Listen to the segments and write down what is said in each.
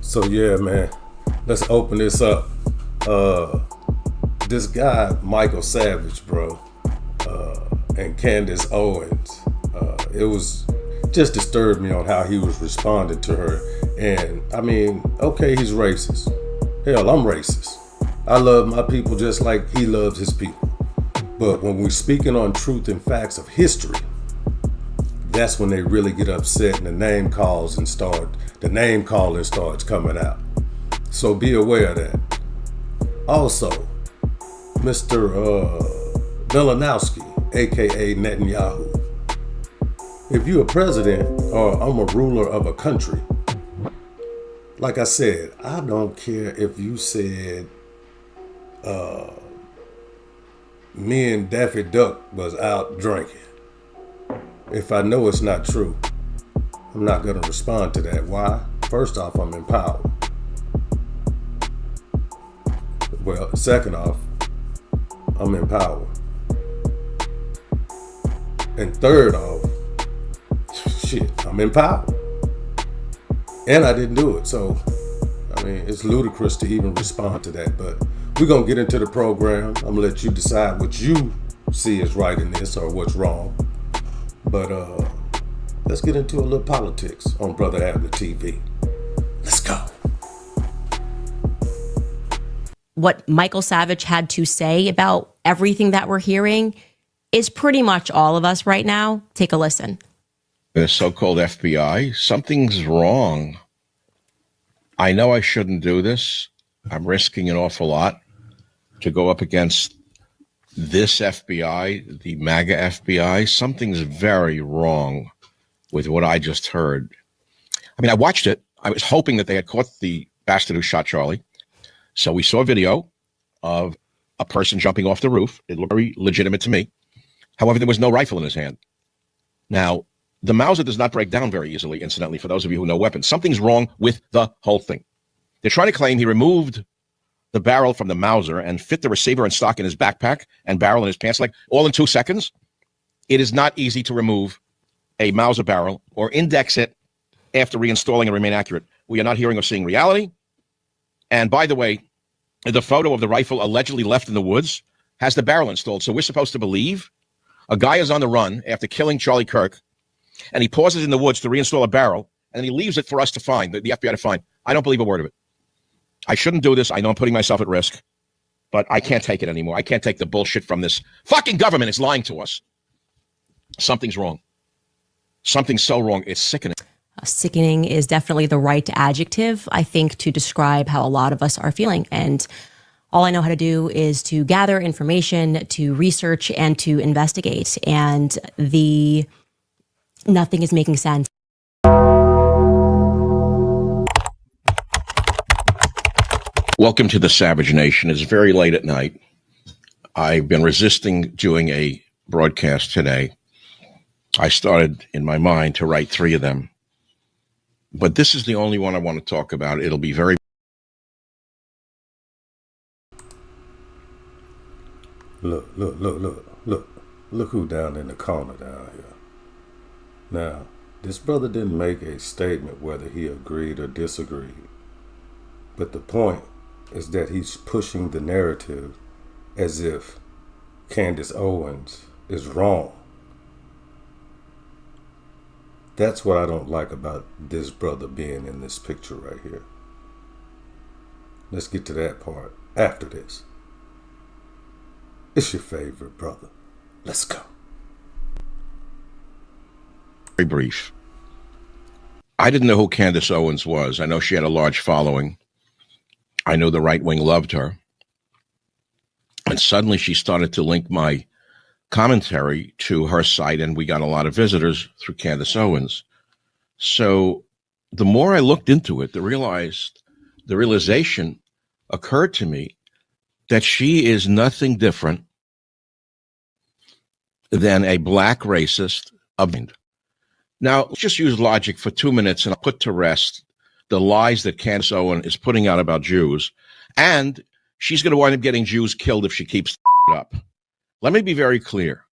So yeah, man, let's open this up. This guy, Michael Savage, bro, and Candace Owens, it was just disturbed me on how he was responding to her. And I mean, okay, he's racist. Hell, I'm racist. I love my people just like he loves his people. But when we're speaking on truth and facts of history, that's when they really get upset and the name calling starts coming out. So be aware of that. Also, Mr. MILEIKOWSKY, aka Netanyahu. If you're a president or I'm a ruler of a country, like I said, I don't care if you said me and Daffy Duck was out drinking. If I know it's not true, I'm not going to respond to that. Why? First off, I'm in power. Well, second off, I'm in power. And third off, shit, I'm in power. And I didn't do it. So, I mean, it's ludicrous to even respond to that. But we're going to get into the program. I'm going to let you decide what you see is right in this or what's wrong. But let's get into a little politics on Brother Abner TV. Let's go. What Michael Savage had to say about everything that we're hearing is pretty much all of us right now. Take a listen. The so-called FBI, something's wrong. I know I shouldn't do this. I'm risking an awful lot to go up against this FBI, the MAGA FBI. Something's very wrong with what I just heard. I mean, I watched it. I was hoping that they had caught the bastard who shot Charlie. So we saw a video of a person jumping off the roof. It looked very legitimate to me. However, there was no rifle in his hand. Now, the Mauser does not break down very easily, incidentally, for those of you who know weapons. Something's wrong with the whole thing. They're trying to claim he removed the barrel from the Mauser and fit the receiver and stock in his backpack and barrel in his pants leg all in 2 seconds. It is not easy to remove a Mauser barrel or index it after reinstalling and remain accurate. We are not hearing or seeing reality. And by the way, the photo of the rifle allegedly left in the woods has the barrel installed. So we're supposed to believe a guy is on the run after killing Charlie Kirk, and he pauses in the woods to reinstall a barrel, and he leaves it for us to find, the FBI to find. I don't believe a word of it. I shouldn't do this. I know I'm putting myself at risk, but I can't take it anymore. I can't take the bullshit from this fucking government. It's lying to us. Something's wrong. Something's so wrong. It's sickening. Sickening is definitely the right adjective, I think, to describe how a lot of us are feeling. And all I know how to do is to gather information, to research, and to investigate. And nothing is making sense. Welcome to the Savage Nation. It's very late at night. I've been resisting doing a broadcast today. I started in my mind to write 3 of them. But this is the only one I want to talk about. It'll be very... Look who down in the corner down here. Now, this brother didn't make a statement whether he agreed or disagreed. But the point is that he's pushing the narrative as if Candace Owens is wrong. That's what I don't like about this brother being in this picture right here. Let's get to that part after this. It's your favorite brother. Let's go. Very brief. I didn't know who Candace Owens was. I know she had a large following. I know the right wing loved her. And suddenly she started to link my commentary to her site, and we got a lot of visitors through Candace Owens. So the more I looked into it, the realization occurred to me that she is nothing different than a black racist. Now, let's just use logic for 2 minutes and I'll put to rest the lies that Candace Owens is putting out about Jews. And she's going to wind up getting Jews killed if she keeps it up. Let me be very clear.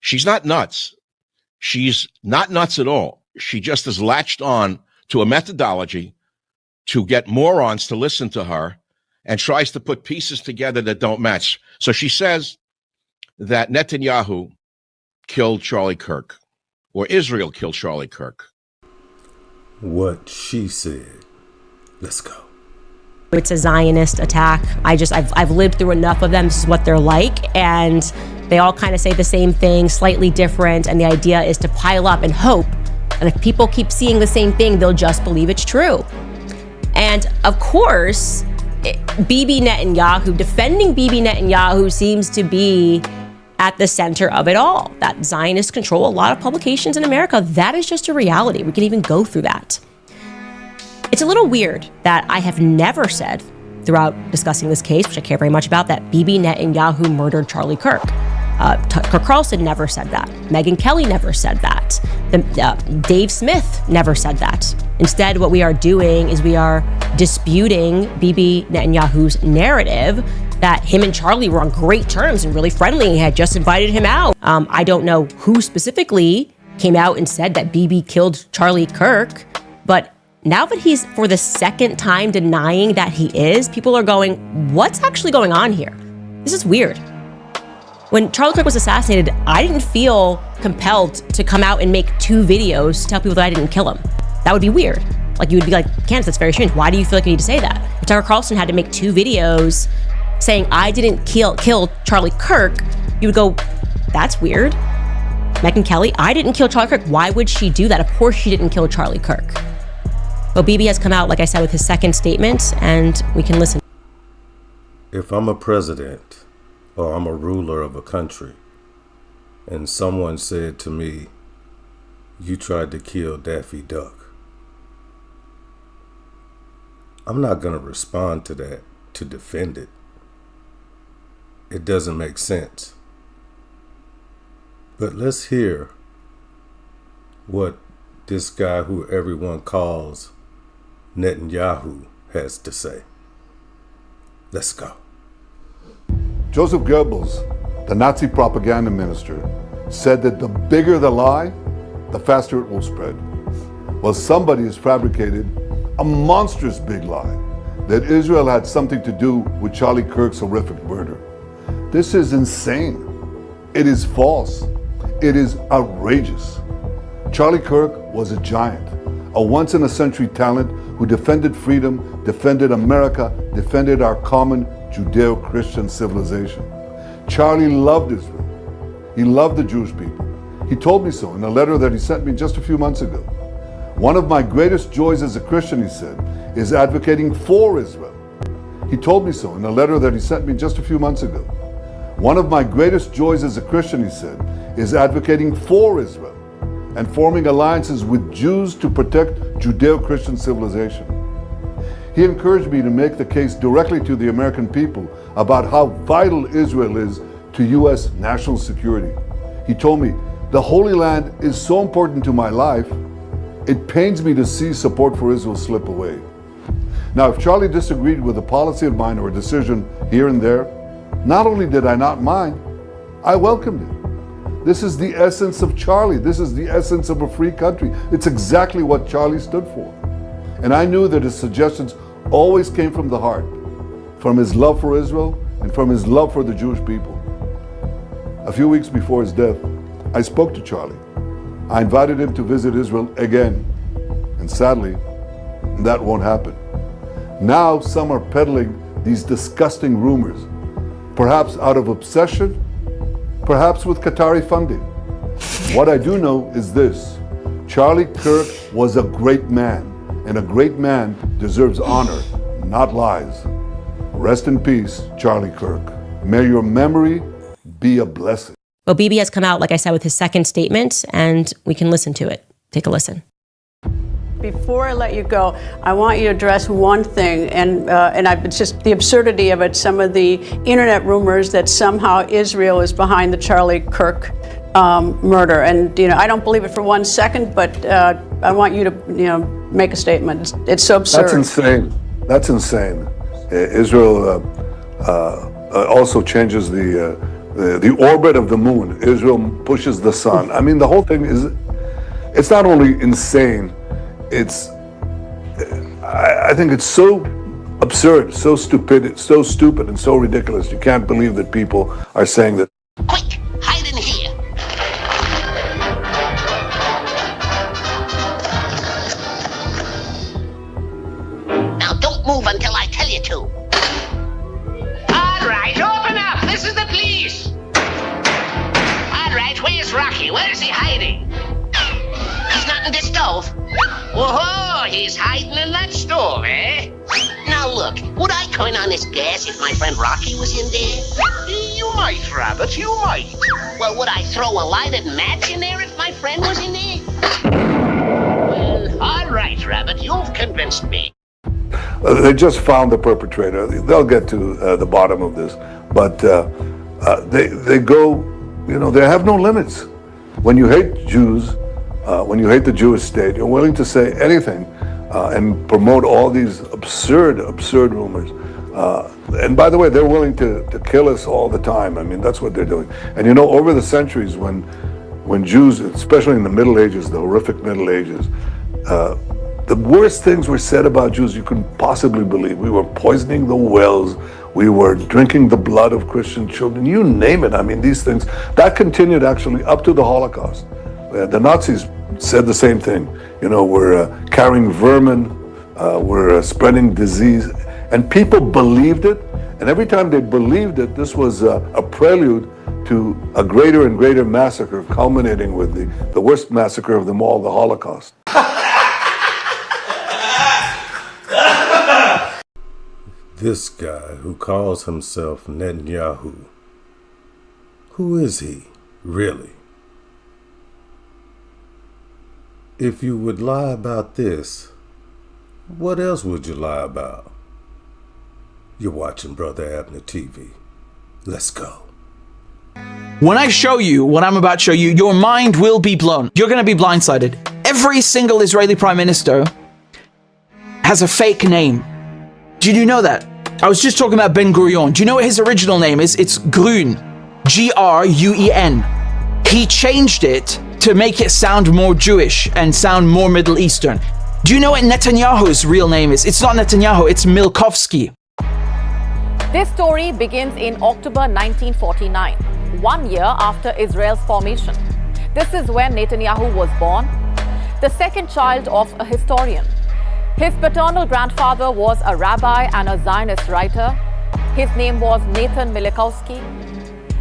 She's not nuts. She's not nuts at all. She just has latched on to a methodology to get morons to listen to her and tries to put pieces together that don't match. So she says that Netanyahu killed Charlie Kirk, or Israel killed Charlie Kirk. What she said. Let's go. It's a Zionist attack. I've lived through enough of them. This is what they're like. And they all kind of say the same thing, slightly different. And the idea is to pile up and hope. And if people keep seeing the same thing, they'll just believe it's true. And of course, Bibi Netanyahu, defending Bibi Netanyahu seems to be at the center of it all. That Zionists control a lot of publications in America. That is just a reality. We can even go through that. It's a little weird that I have never said throughout discussing this case, which I care very much about, that Bibi Netanyahu murdered Charlie Kirk. Tucker Carlson never said that. Megyn Kelly never said that. Dave Smith never said that. Instead, what we are doing is we are disputing Bibi Netanyahu's narrative that him and Charlie were on great terms and really friendly. He had just invited him out. I don't know who specifically came out and said that Bibi killed Charlie Kirk, but now that he's for the second time denying that he is, people are going, what's actually going on here? This is weird. When Charlie Kirk was assassinated, I didn't feel compelled to come out and make 2 videos to tell people that I didn't kill him. That would be weird. Like, you would be like, Candance, that's very strange. Why do you feel like you need to say that? If Tucker Carlson had to make 2 videos saying, I didn't kill Charlie Kirk, you would go, that's weird. Megyn Kelly, I didn't kill Charlie Kirk. Why would she do that? Of course she didn't kill Charlie Kirk. But Bibi has come out, like I said, with his second statement, and we can listen. If I'm a president or I'm a ruler of a country and someone said to me, you tried to kill Daffy Duck, I'm not going to respond to that to defend it. It doesn't make sense. But let's hear what this guy who everyone calls Netanyahu has to say. Let's go. Joseph Goebbels, the Nazi propaganda minister, said that the bigger the lie, the faster it will spread. Well, somebody has fabricated a monstrous big lie that Israel had something to do with Charlie Kirk's horrific murder. This is insane. It is false. It is outrageous. Charlie Kirk was a giant, a once-in-a-century talent who defended freedom, defended America, defended our common Judeo-Christian civilization. Charlie loved Israel. He loved the Jewish people. He told me so in a letter that he sent me just a few months ago. One of my greatest joys as a Christian, he said, is advocating for Israel. He told me so in a letter that he sent me just a few months ago. One of my greatest joys as a Christian, he said, is advocating for Israel and forming alliances with Jews to protect Judeo-Christian civilization. He encouraged me to make the case directly to the American people about how vital Israel is to U.S. national security. He told me, the Holy Land is so important to my life, it pains me to see support for Israel slip away. Now, if Charlie disagreed with a policy of mine or a decision here and there, not only did I not mind, I welcomed it. This is the essence of Charlie. This is the essence of a free country. It's exactly what Charlie stood for. And I knew that his suggestions always came from the heart, from his love for Israel and from his love for the Jewish people. A few weeks before his death, I spoke to Charlie. I invited him to visit Israel again. And sadly, that won't happen. Now some are peddling these disgusting rumors, perhaps out of obsession, perhaps with Qatari funding. What I do know is this: Charlie Kirk was a great man, and a great man deserves honor, not lies. Rest in peace, Charlie Kirk. May your memory be a blessing. Well, Bibi has come out, like I said, with his second statement, and we can listen to it. Take a listen. Before I let you go, I want you to address one thing, it's just the absurdity of it. Some of the internet rumors that somehow Israel is behind the Charlie Kirk murder, and I don't believe it for 1 second. But I want you to make a statement. It's so absurd. That's insane. That's insane. Israel also changes the orbit of the moon. Israel pushes the sun. I mean, the whole thing is, it's not only insane, I think it's so absurd, so stupid, and so ridiculous. You can't believe that people are saying that. Quick, hide in here. Now don't move until I tell you to. All right, open up. This is the police. All right, where's Rocky? Where is he hiding? He's not in the stove. Whoa, he's hiding in that stove, eh? Now look, would I turn on this gas if my friend Rocky was in there? You might, Rabbit, you might. Well, would I throw a lighted match in there if my friend was in there? Well, all right, Rabbit, you've convinced me. They just found the perpetrator. They'll get to the bottom of this, but they go, you know, they have no limits. When you hate Jews, when you hate the Jewish state, you're willing to say anything and promote all these absurd rumors. And by the way, they're willing to kill us all the time. I mean, that's what they're doing. And you know, over the centuries, when Jews, especially in the Middle Ages, the horrific Middle Ages, the worst things were said about Jews you couldn't possibly believe. We were poisoning the wells. We were drinking the blood of Christian children. You name it. I mean, these things, that continued actually up to the Holocaust. The Nazis said the same thing. You know, we're carrying vermin, we're spreading disease, and people believed it. And every time they believed it, this was a prelude to a greater and greater massacre, culminating with the worst massacre of them all, the Holocaust. This guy who calls himself Netanyahu, who is he, really? If you would lie about this, what else would you lie about? You're watching Brother Abner TV. Let's go. When I show you what I'm about to show you, your mind will be blown. You're going to be blindsided. Every single Israeli prime minister has a fake name. Did you know that? I was just talking about Ben Gurion. Do you know what his original name is? It's Grun. Gruen. He changed it to make it sound more Jewish and sound more Middle Eastern. Do you know what Netanyahu's real name is? It's not Netanyahu, it's MILEIKOWSKY. This story begins in October 1949, 1 year after Israel's formation. This is when Netanyahu was born, the second child of a historian. His paternal grandfather was a rabbi and a Zionist writer. His name was Nathan MILEIKOWSKY.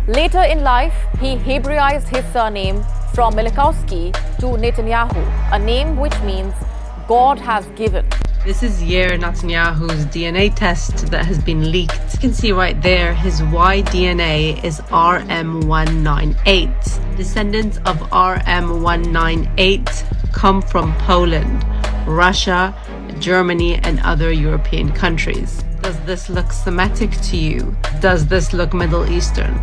Later in life, he Hebraized his surname from MILEIKOWSKY to Netanyahu, a name which means God has given. This is Yair Netanyahu's DNA test that has been leaked. You can see right there, his Y DNA is RM198. Descendants of RM198 come from Poland, Russia, Germany, and other European countries. Does this look Semitic to you? Does this look Middle Eastern?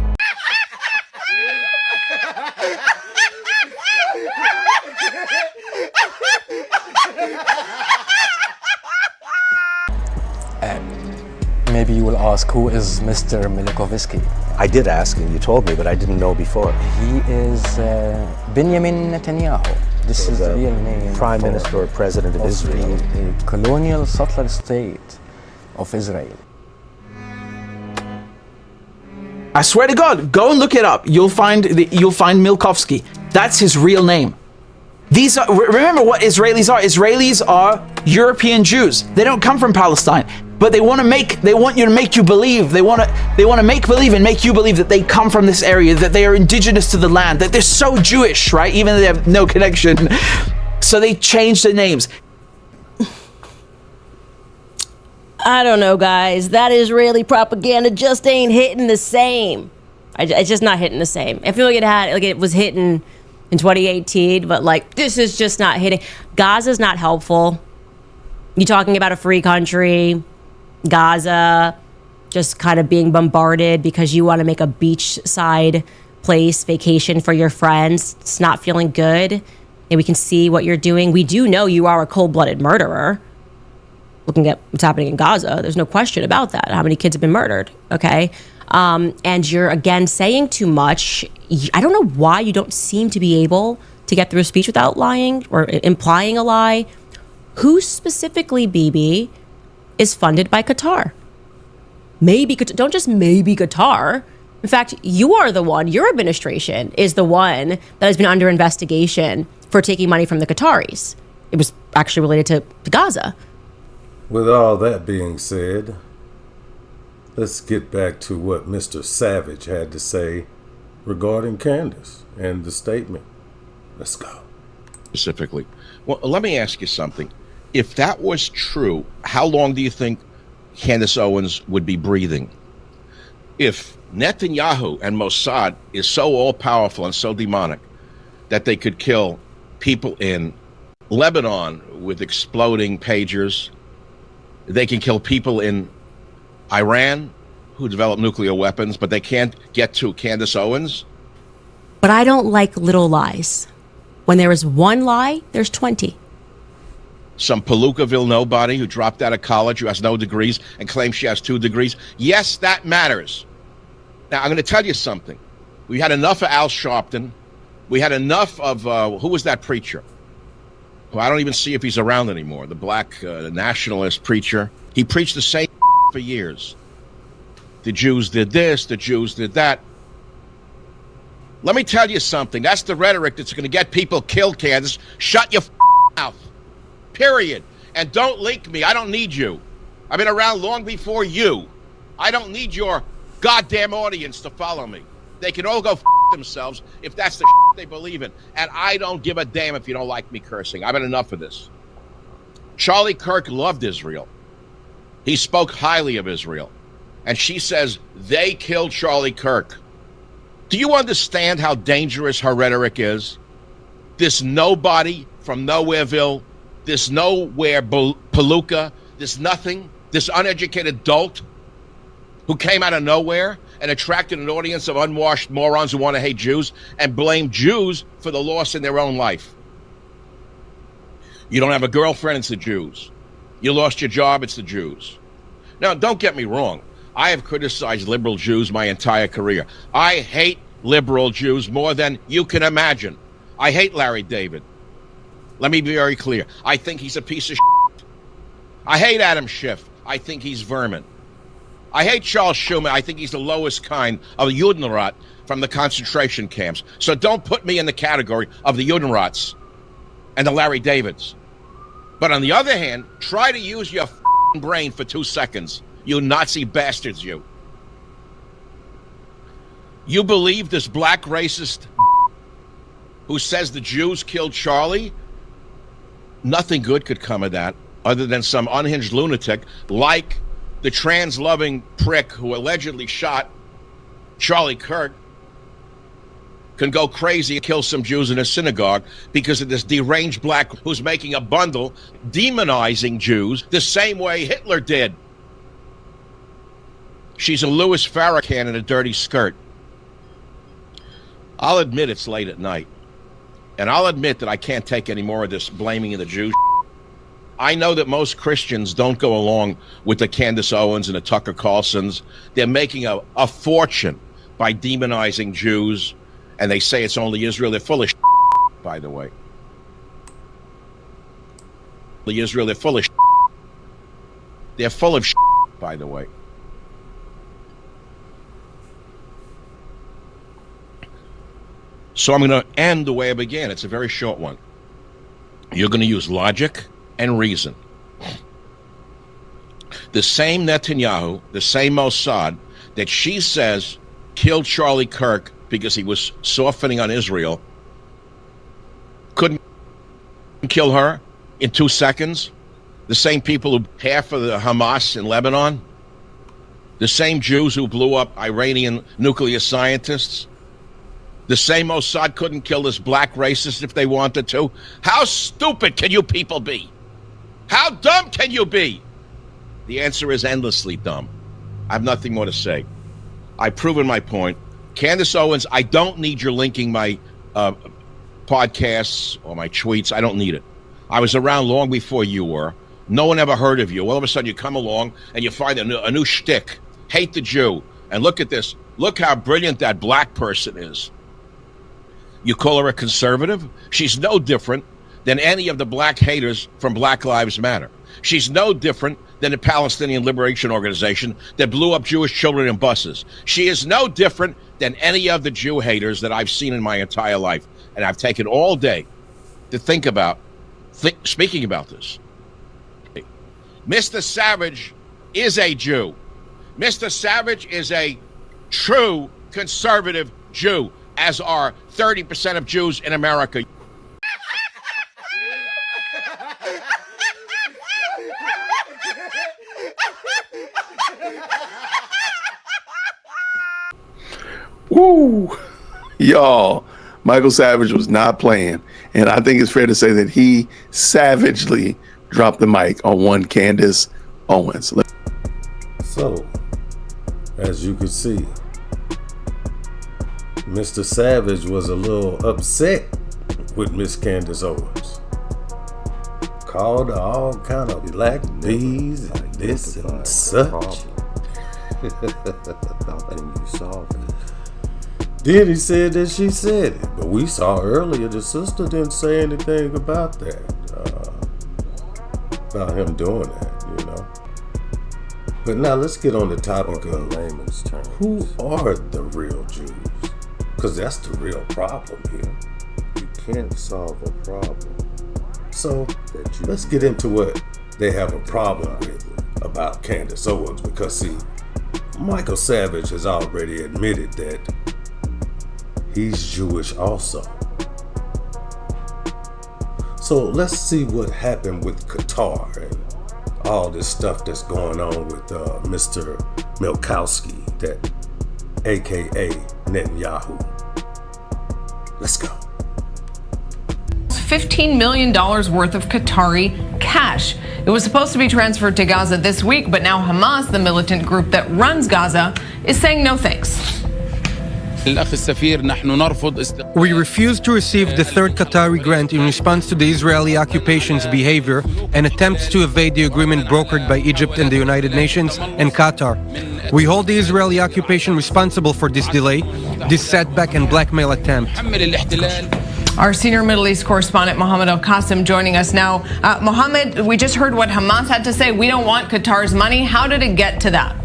Maybe you will ask, who is Mr. MILEIKOWSKY? I did ask, and you told me, but I didn't know before. He is Benjamin Netanyahu. This is the real name. Prime Minister or President of Israel. The colonial settler state of Israel. I swear to God, go and look it up. You'll find MILEIKOWSKY. That's his real name. These are, remember what Israelis are. Israelis are European Jews. They don't come from Palestine, but they want you to make you believe. They want to make believe and make you believe that they come from this area, that they are indigenous to the land, that they're so Jewish, right? Even though they have no connection. So they change their names. I don't know, guys. That Israeli propaganda just ain't hitting the same. It's just not hitting the same. I feel like it was hitting in 2018, but like this is just not hitting. Gaza's not helpful. You talking about a free country, Gaza just kind of being bombarded because you want to make a beachside place vacation for your friends. It's not feeling good. And we can see what you're doing. We do know you are a cold-blooded murderer. Looking at what's happening in Gaza, there's no question about that. How many kids have been murdered, okay? And you're, again, saying too much. I don't know why you don't seem to be able to get through a speech without lying or implying a lie. Who specifically, BB, is funded by Qatar? Maybe, don't just maybe Qatar. In fact, you are the one, your administration is the one that has been under investigation for taking money from the Qataris. It was actually related to Gaza. With all that being said, let's get back to what Mr. Savage had to say regarding Candance and the statement. Let's go. Specifically. Well, let me ask you something. If that was true, how long do you think Candace Owens would be breathing? If Netanyahu and Mossad is so all-powerful and so demonic that they could kill people in Lebanon with exploding pagers, they can kill people in Iran who develop nuclear weapons, but they can't get to Candace Owens? But I don't like little lies. When there is one lie, there's 20. Some Palookaville nobody who dropped out of college, who has no degrees, and claims she has 2 degrees. Yes, that matters. Now, I'm going to tell you something. We had enough of Al Sharpton. We had enough of, who was that preacher? Who I don't even see if he's around anymore. The black nationalist preacher. He preached the same for years. The Jews did this, the Jews did that. Let me tell you something. That's the rhetoric that's going to get people killed, Candace. Shut your mouth. Period. And don't link me. I don't need you. I've been around long before you. I don't need your goddamn audience to follow me. They can all go themselves if that's the they believe in. And I don't give a damn if you don't like me cursing. I've had enough of this. Charlie Kirk loved Israel. He spoke highly of Israel. And she says they killed Charlie Kirk. Do you understand how dangerous her rhetoric is? This nobody from Nowhereville, this nowhere palooka, this nothing, this uneducated dolt who came out of nowhere and attracted an audience of unwashed morons who want to hate Jews and blame Jews for the loss in their own life. You don't have a girlfriend, it's the Jews. You lost your job, it's the Jews. Now, don't get me wrong. I have criticized liberal Jews my entire career. I hate liberal Jews more than you can imagine. I hate Larry David. Let me be very clear. I think he's a piece of shit. I hate Adam Schiff. I think he's vermin. I hate Charles Schumer. I think he's the lowest kind of Judenrat from the concentration camps. So don't put me in the category of the Judenrats and the Larry Davids. But on the other hand, try to use your brain for 2 seconds. You Nazi bastards, you. You believe this black racist who says the Jews killed Charlie? Nothing good could come of that other than some unhinged lunatic like the trans-loving prick who allegedly shot Charlie Kirk can go crazy and kill some Jews in a synagogue because of this deranged black who's making a bundle demonizing Jews the same way Hitler did. She's a Louis Farrakhan in a dirty skirt. I'll admit it's late at night. And I'll admit that I can't take any more of this blaming of the Jews. I know that most Christians don't go along with the Candace Owens and the Tucker Carlsons. They're making a fortune by demonizing Jews, and they say it's only Israel. They're full of by the way. Israel, they're full of They're full of by the way. So I'm going to end the way I began. It's a very short one. You're going to use logic and reason. The same Netanyahu, the same Mossad that she says killed Charlie Kirk because he was softening on Israel couldn't kill her in 2 seconds. The same people who half of the Hamas in Lebanon, the same Jews who blew up Iranian nuclear scientists, the same Mossad couldn't kill this black racist if they wanted to. How stupid can you people be? How dumb can you be? The answer is endlessly dumb. I have nothing more to say. I've proven my point. Candace Owens, I don't need your linking my podcasts or my tweets. I don't need it. I was around long before you were. No one ever heard of you. All of a sudden you come along and you find a new shtick. Hate the Jew. And look at this. Look how brilliant that black person is. You call her a conservative? She's no different than any of the black haters from Black Lives Matter. She's no different than the Palestinian Liberation Organization that blew up Jewish children in buses. She is no different than any of the Jew haters that I've seen in my entire life. And I've taken all day to think about speaking about this. Mr. Savage is a Jew. Mr. Savage is a true conservative Jew, as are 30% of Jews in America. Woo! Y'all, Michael Savage was not playing. And I think it's fair to say that he savagely dropped the mic on one Candace Owens. So, as you can see, Mr. Savage was a little upset with Miss Candace Owens. Called her all kind of black bees and this and such. How can you solve it? Then he said that she said it, but we saw earlier the sister didn't say anything about that, about him doing that, you know. But now let's get on the topic of layman's terms. Who are the real Jews? Because that's the real problem here. You can't solve a problem. So let's get into what they have a problem with about Candace Owens, because see, Michael Savage has already admitted that he's Jewish also. So let's see what happened with Qatar and all this stuff that's going on with Mr. MILEIKOWSKY, that AKA Netanyahu. Let's go. $15 million worth of Qatari cash. It was supposed to be transferred to Gaza this week, but now Hamas, the militant group that runs Gaza, is saying no thanks. We refuse to receive the third Qatari grant in response to the Israeli occupation's behavior and attempts to evade the agreement brokered by Egypt and the United Nations and Qatar. We hold the Israeli occupation responsible for this delay, this setback and blackmail attempt. Our senior Middle East correspondent, Mohammed Al-Qasim, joining us now. Mohammed, we just heard what Hamas had to say. We don't want Qatar's money. How did it get to that?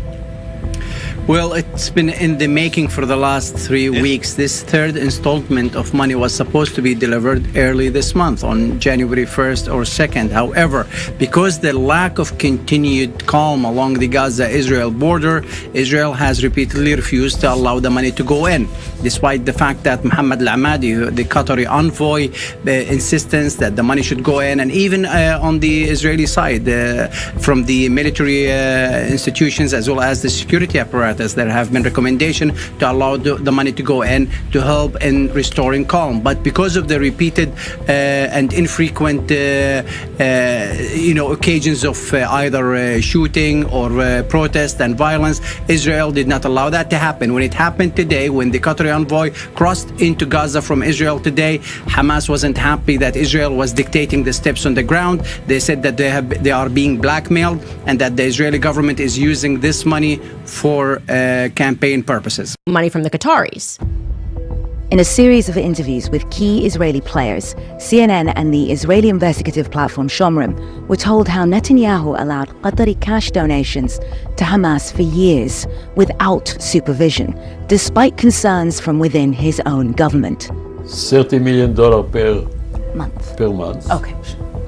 Well, it's been in the making for the last 3 weeks. This third installment of money was supposed to be delivered early this month on January 1st or 2nd. However, because the lack of continued calm along the Gaza-Israel border, Israel has repeatedly refused to allow the money to go in, despite the fact that Mohammed Al-Amadi, the Qatari envoy, insistence that the money should go in, and even on the Israeli side, from the military institutions as well as the security apparatus, there have been recommendations to allow the money to go in to help in restoring calm. But because of the repeated and infrequent occasions of either shooting or protest and violence, Israel did not allow that to happen. When it happened today, when the Qatari envoy crossed into Gaza from Israel today, Hamas wasn't happy that Israel was dictating the steps on the ground. They said that they are being blackmailed and that the Israeli government is using this money for campaign purposes. Money from the Qataris. In a series of interviews with key Israeli players, CNN and the Israeli investigative platform Shomrim were told how Netanyahu allowed Qatari cash donations to Hamas for years without supervision, despite concerns from within his own government. $30 million per month. Okay.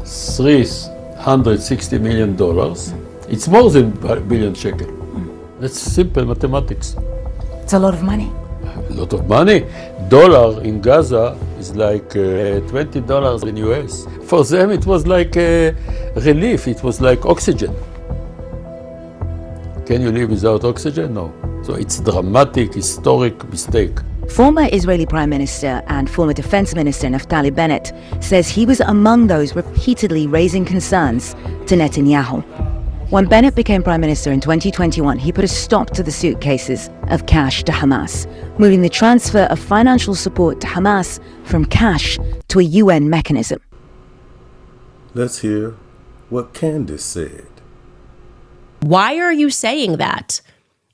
$360 million. It's more than $1 billion shekel. That's simple mathematics. It's a lot of money. A lot of money. Dollar in Gaza is like $20 in US. For them it was like relief, it was like oxygen. Can you live without oxygen? No. So it's dramatic, historic mistake. Former Israeli Prime Minister and former Defense Minister Naftali Bennett says he was among those repeatedly raising concerns to Netanyahu. When Bennett became Prime Minister in 2021, he put a stop to the suitcases of cash to Hamas, moving the transfer of financial support to Hamas from cash to a UN mechanism. Let's hear what Candace said. Why are you saying that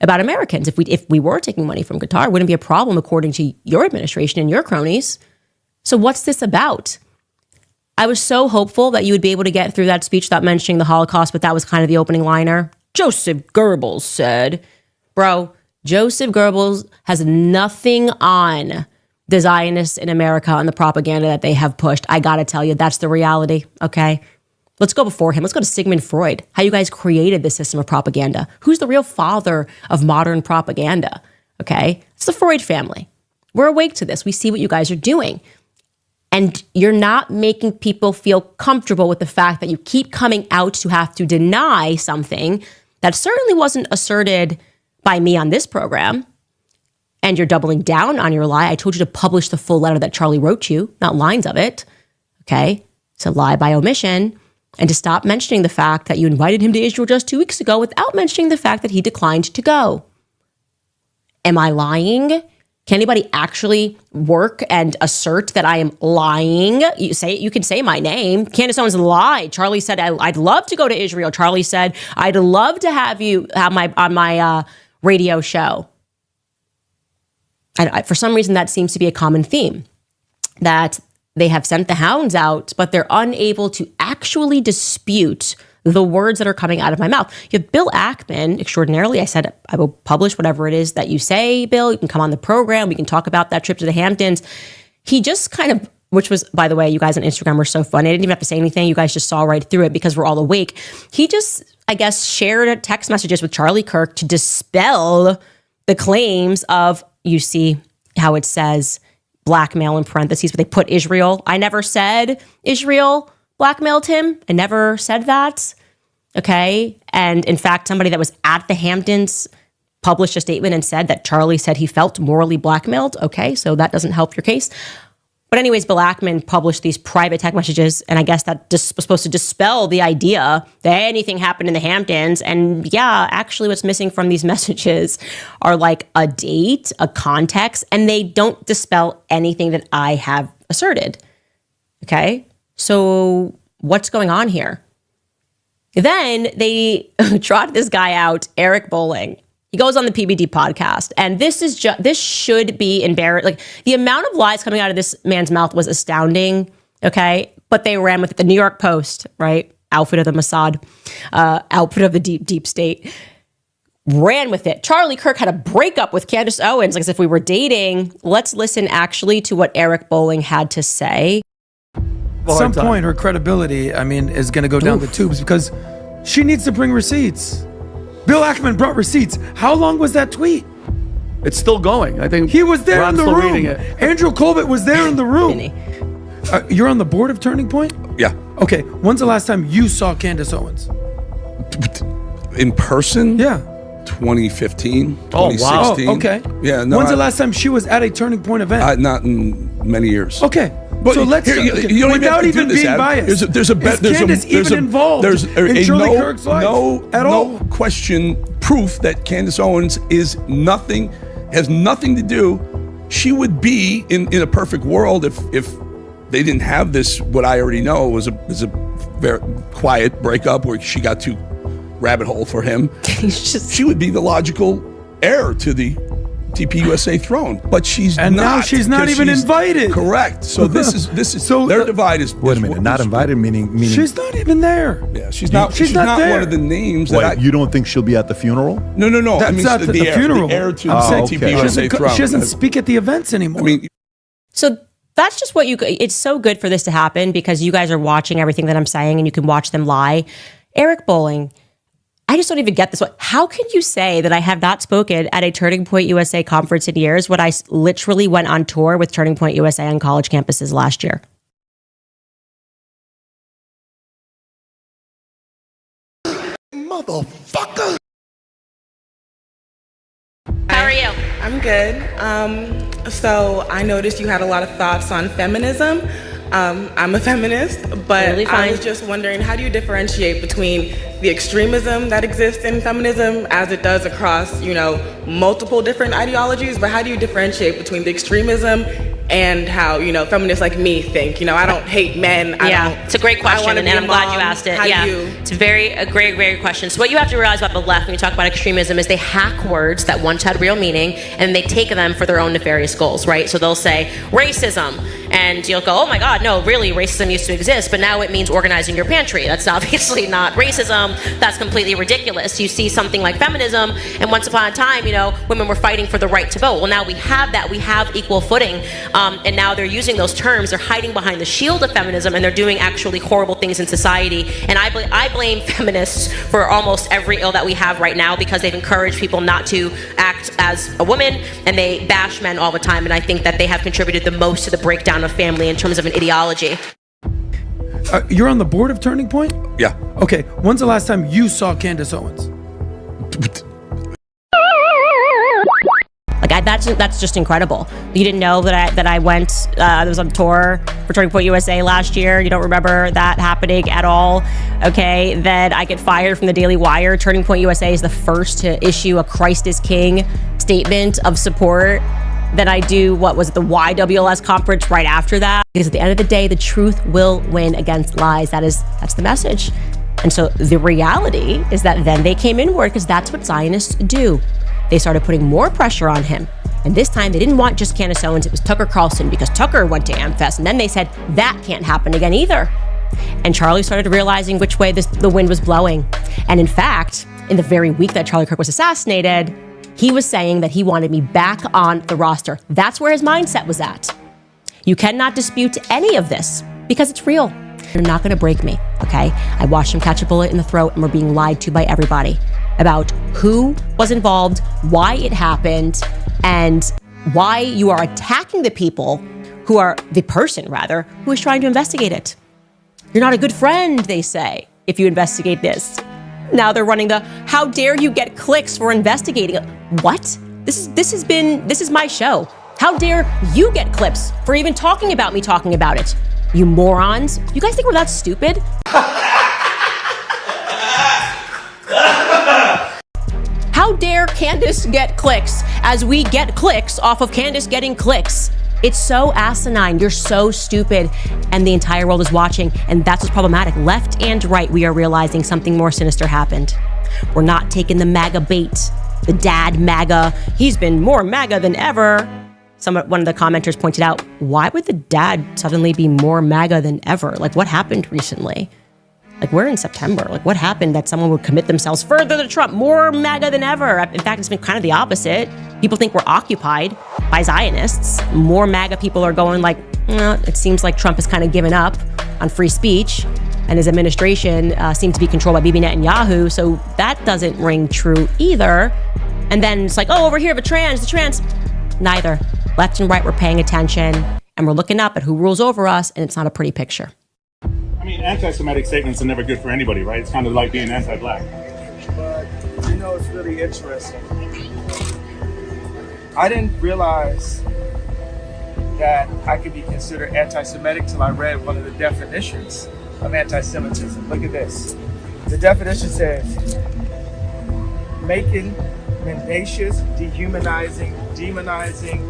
about Americans? If we were taking money from Qatar, it wouldn't be a problem according to your administration and your cronies. So what's this about? I was so hopeful that you would be able to get through that speech without mentioning the Holocaust, but that was kind of the opening liner. Joseph Goebbels said, bro, Joseph Goebbels has nothing on the Zionists in America and the propaganda that they have pushed. I gotta tell you, that's the reality, okay? Let's go before him. Let's go to Sigmund Freud, how you guys created this system of propaganda. Who's the real father of modern propaganda, okay? It's the Freud family. We're awake to this. We see what you guys are doing. And you're not making people feel comfortable with the fact that you keep coming out to have to deny something that certainly wasn't asserted by me on this program. And you're doubling down on your lie. I told you to publish the full letter that Charlie wrote you, not lines of it. Okay? It's a lie by omission. And to stop mentioning the fact that you invited him to Israel just 2 weeks ago without mentioning the fact that he declined to go. Am I lying? Can anybody actually work and assert that I am lying? You can say my name. Candance Owens lied. Charlie said, I'd love to go to Israel. Charlie said, I'd love to have you on my radio show. For some reason, that seems to be a common theme, that they have sent the hounds out, but they're unable to actually dispute the words that are coming out of my mouth. You have Bill Ackman, extraordinarily. I said, I will publish whatever it is that you say, Bill. You can come on the program. We can talk about that trip to the Hamptons. He just kind of, which was, by the way, you guys on Instagram were so funny. I didn't even have to say anything. You guys just saw right through it because we're all awake. He just, I guess, shared text messages with Charlie Kirk to dispel the claims of, you see how it says blackmail in parentheses, but they put Israel. I never said Israel blackmailed him. I never said that. Okay. And in fact, somebody that was at the Hamptons published a statement and said that Charlie said he felt morally blackmailed. Okay. So that doesn't help your case. But anyways, Bill Ackman published these private text messages, and I guess that was supposed to dispel the idea that anything happened in the Hamptons. And yeah, actually what's missing from these messages are like a date, a context, and they don't dispel anything that I have asserted. Okay? So what's going on here? Then they trot this guy out, Eric Bolling. He goes on the PBD podcast, and this should be embarrassing. Like, the amount of lies coming out of this man's mouth was astounding. Okay, but they ran with it. The New York Post, right, outfit of the Mossad, outfit of the deep state, ran with it. Charlie Kirk had a breakup with Candance Owens, like as if we were dating. Let's listen actually to what Eric Bolling had to say. At some point, her credibility, is going to go down the tubes because she needs to bring receipts. Bill Ackman brought receipts. How long was that tweet? It's still going. I think he was there in the still room. reading it. Andrew Colbert was there in the room. You're on the board of Turning Point? Yeah. Okay. When's the last time you saw Candance Owens? In person? Yeah. 2015, Oh, 2016. wow. Oh, okay. Yeah. No, When's the last time she was at a Turning Point event? Not in many years. Okay. But so let's you don't without even even being biased. There's Candance even involved in Charlie Kirk's life at all? No question proof that Candance Owens has nothing to do. She would be in a perfect world if they didn't have this. What I already know was a very quiet breakup where she got too rabbit hole for him. She would be the logical heir to the TPUSA throne, but she's and not. now she's not even invited. Correct. So this is so their divide is. Wait a minute, not invited meaning she's not even there. Yeah, she's not there. One of the names that you don't think she'll be at the funeral? No. That's not the funeral. The heir to the TPUSA throne. She doesn't speak at the events anymore. So that's just what it's so good for this to happen because you guys are watching everything that I'm saying and you can watch them lie. Eric Bolling, I just don't even get this one. How can you say that I have not spoken at a Turning Point USA conference in years when I literally went on tour with Turning Point USA on college campuses last year? Motherfucker! How are you? I'm good. So I noticed you had a lot of thoughts on feminism. I'm a feminist, but Totally fine. I was just wondering, how do you differentiate between the extremism that exists in feminism as it does across, multiple different ideologies, but how do you differentiate between the extremism and how, feminists like me think? I don't hate men. It's a great question, and I'm glad you asked it. It's a great question. So what you have to realize about the left when you talk about extremism is they hack words that once had real meaning, and they take them for their own nefarious goals, right? So they'll say racism, And you'll go, oh my God, no, really, racism used to exist, but now it means organizing your pantry. That's obviously not racism. That's completely ridiculous. You see something like feminism, and once upon a time, women were fighting for the right to vote. Well, now we have that. We have equal footing. And now they're using those terms. They're hiding behind the shield of feminism, and they're doing actually horrible things in society. And I blame feminists for almost every ill that we have right now, because they've encouraged people not to act as a woman, and they bash men all the time. And I think that they have contributed the most to the breakdown of family in terms of an ideology. You're on the board of Turning Point? Yeah. Okay, when's the last time you saw Candace Owens? Like that's just incredible. You didn't know that I went. I was on tour for Turning Point USA last year. You don't remember that happening at all. Okay, then I get fired from the Daily Wire. Turning Point USA is the first to issue a Christ is King statement of support. Then I do, what was it, the YWLS conference right after that? Because at the end of the day, the truth will win against lies. That's the message. And so the reality is that then they came inward, because that's what Zionists do. They started putting more pressure on him. And this time they didn't want just Candace Owens, it was Tucker Carlson, because Tucker went to AmFest. And then they said that can't happen again either. And Charlie started realizing which way the wind was blowing. And in fact, in the very week that Charlie Kirk was assassinated, he was saying that he wanted me back on the roster. That's where his mindset was at. You cannot dispute any of this because it's real. You're not going to break me, okay? I watched him catch a bullet in the throat, and we're being lied to by everybody about who was involved, why it happened, and why you are attacking the people who are, the person rather, who is trying to investigate it. You're not a good friend, they say, if you investigate this. Now they're running the, how dare you get clicks for investigating it? What? This is my show. How dare you get clips for even talking about me talking about it? You morons. You guys think we're that stupid? How dare Candace get clicks as we get clicks off of Candace getting clicks? It's so asinine. You're so stupid. And the entire world is watching. And that's what's problematic. Left and right, we are realizing something more sinister happened. We're not taking the MAGA bait. The dad MAGA. He's been more MAGA than ever. One of the commenters pointed out, why would the dad suddenly be more MAGA than ever? Like, what happened recently? Like, we're in September. Like, what happened that someone would commit themselves further to Trump, more MAGA than ever? In fact, it's been kind of the opposite. People think we're occupied by Zionists. More MAGA people are going like, it seems like Trump has kind of given up on free speech, and his administration seems to be controlled by Bibi Netanyahu, so that doesn't ring true either. And then it's like, oh, over here, the trans. Neither. Left and right, we're paying attention, and we're looking up at who rules over us, and it's not a pretty picture. I mean, anti-Semitic statements are never good for anybody, right? It's kind of like being anti-black. But, it's really interesting. I didn't realize that I could be considered anti-Semitic till I read one of the definitions of anti-Semitism. Look at this. The definition says, making mendacious, dehumanizing, demonizing,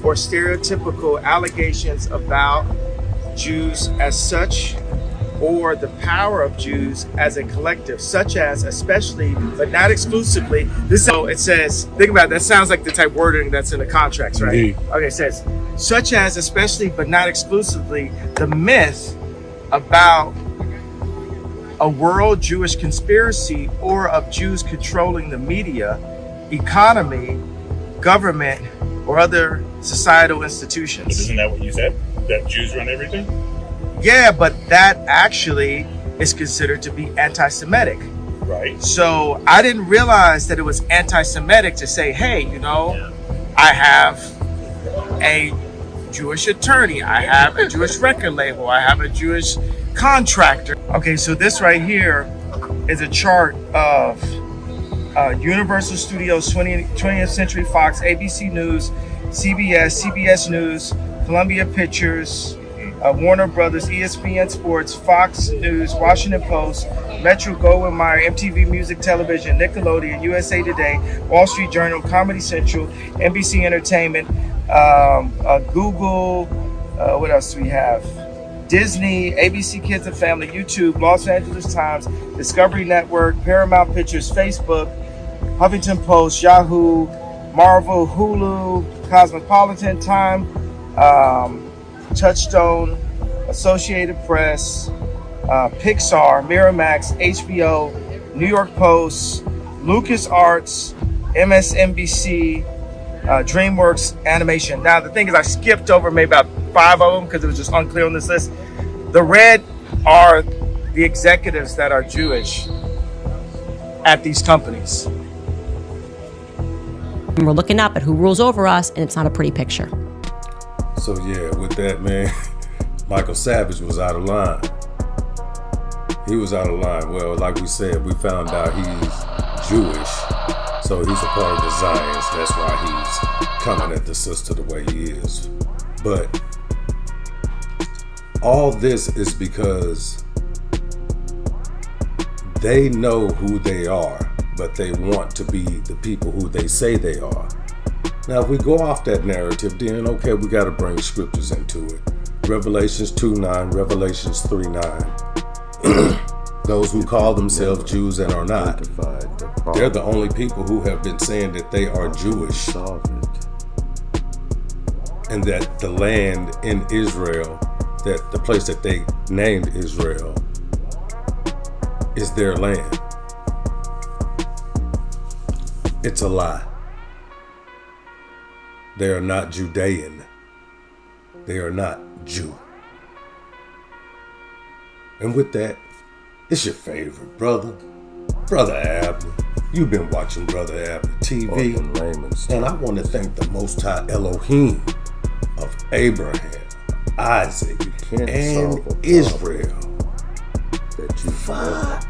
or stereotypical allegations about Jews as such, or the power of Jews as a collective, such as, especially, but not exclusively. So it says, think about it, that sounds like the type of wording that's in the contracts, right? Indeed. Okay, it says, such as, especially, but not exclusively, the myth about a world Jewish conspiracy or of Jews controlling the media, economy, government, or other societal institutions. But isn't that what you said? That Jews run everything? Yeah, but that actually is considered to be anti-Semitic. Right. So I didn't realize that it was anti-Semitic to say, hey, I have a Jewish attorney, I have a Jewish record label, I have a Jewish contractor. Okay, so this right here is a chart of Universal Studios, 20th Century Fox, ABC News, CBS News, Columbia Pictures, Warner Brothers, ESPN Sports, Fox News, Washington Post, Metro Goldwyn Mayer, MTV Music Television, Nickelodeon, USA Today, Wall Street Journal, Comedy Central, NBC Entertainment, Google, what else do we have? Disney, ABC Kids and Family, YouTube, Los Angeles Times, Discovery Network, Paramount Pictures, Facebook, Huffington Post, Yahoo, Marvel, Hulu, Cosmopolitan, Time, Touchstone, Associated Press, Pixar, Miramax, HBO, New York Post, LucasArts, MSNBC, DreamWorks Animation. Now, the thing is, I skipped over maybe about 5 of them because it was just unclear on this list. The red are the executives that are Jewish at these companies. And we're looking up at who rules over us, and it's not a pretty picture. So yeah, with that, man, Michael Savage was out of line. He was out of line. Well, like we said, we found out he's Jewish, so he's a part of the Zions. That's why he's coming at the sister the way he is. But all this is because they know who they are, but they want to be the people who they say they are. Now, if we go off that narrative, then okay, we got to bring scriptures into it. Revelations 2:9, Revelations 3:9. Those who call themselves Jews and are not, they're the only people who have been saying that they are Jewish, and that the land in Israel, that the place that they named Israel, is their land. It's a lie. They are not Judean. They are not Jew. And with that, it's your favorite brother, Brother Abner. You've been watching Brother Abner TV. And I want to thank the Most High Elohim of Abraham, Isaac, and Israel. For